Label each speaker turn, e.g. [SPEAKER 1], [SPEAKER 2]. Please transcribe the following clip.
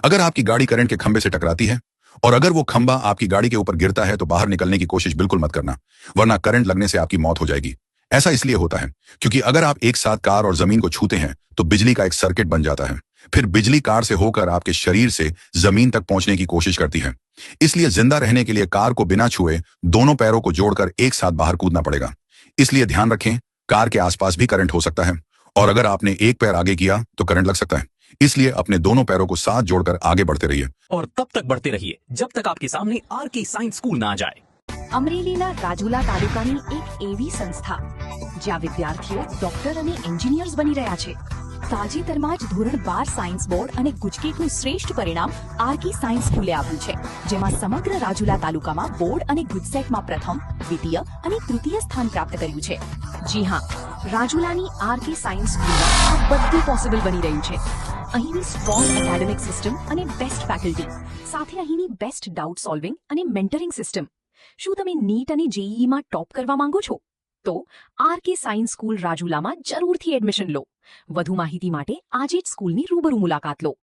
[SPEAKER 1] अगर आपकी गाड़ी करंट के खंभे से टकराती है और अगर वो खंभा आपकी गाड़ी के ऊपर गिरता है तो बाहर निकलने की कोशिश बिल्कुल मत करना, वरना करंट लगने से आपकी मौत हो जाएगी। ऐसा इसलिए होता है क्योंकि अगर आप एक साथ कार और जमीन को छूते हैं तो बिजली का एक सर्किट बन जाता है। फिर बिजली कार से होकर आपके शरीर से जमीन तक पहुंचने की कोशिश करती है। इसलिए जिंदा रहने के लिए कार को बिना छुए दोनों पैरों को जोड़कर एक साथ बाहर कूदना पड़ेगा। इसलिए ध्यान रखें, कार के आसपास भी करंट हो सकता है और अगर आपने एक पैर आगे किया तो करंट लग सकता है। इसलिए अपने दोनों पैरों को साथ जोड़कर आगे बढ़ते रहिए
[SPEAKER 2] और तब तक बढ़ते रहिए जब तक आपके सामने आरके साइंस स्कूल ना आ जाए।
[SPEAKER 3] અમરેલીના રાજુલા તાલુકાની એક એવી સંસ્થા જ્યાં વિદ્યાર્થીઓ ડોક્ટર અને એન્જિનિયર્સ બની રહ્યા છે। તાજેતરમાં જ ધોરણ 12 સાયન્સ બોર્ડ અને ગુજકેટનું શ્રેષ્ઠ પરિણામ આરકે સાયન્સ સ્કૂલે આવ્યું છે, જેમાં સમગ્ર રાજુલા તાલુકામાં બોર્ડ અને ગુજસેટમાં પ્રથમ, દ્વિતીય અને તૃતીય સ્થાન પ્રાપ્ત કર્યું છે। જી હા, રાજુલાની આરકે સાયન્સ સ્કૂલમાં આ બધું પોસિબલ બની રહ્યું છે। અહીંની સ્ટ્રોંગ એકેડેમિક સિસ્ટમ અને બેસ્ટ ફેકલ્ટી સાથે અહીંની બેસ્ટ ડાઉટ સોલ્વિંગ અને મેન્ટરિંગ સિસ્ટમ। શું તમે નીટ અને જેઈઈમાં ટોપ કરવા માંગો છો? તો આરકે સાયન્સ સ્કૂલ રાજુલામાં જરૂરથી એડમિશન લો। વધુ માહિતી માટે આજે જ સ્કૂલની રૂબરૂ મુલાકાત લો।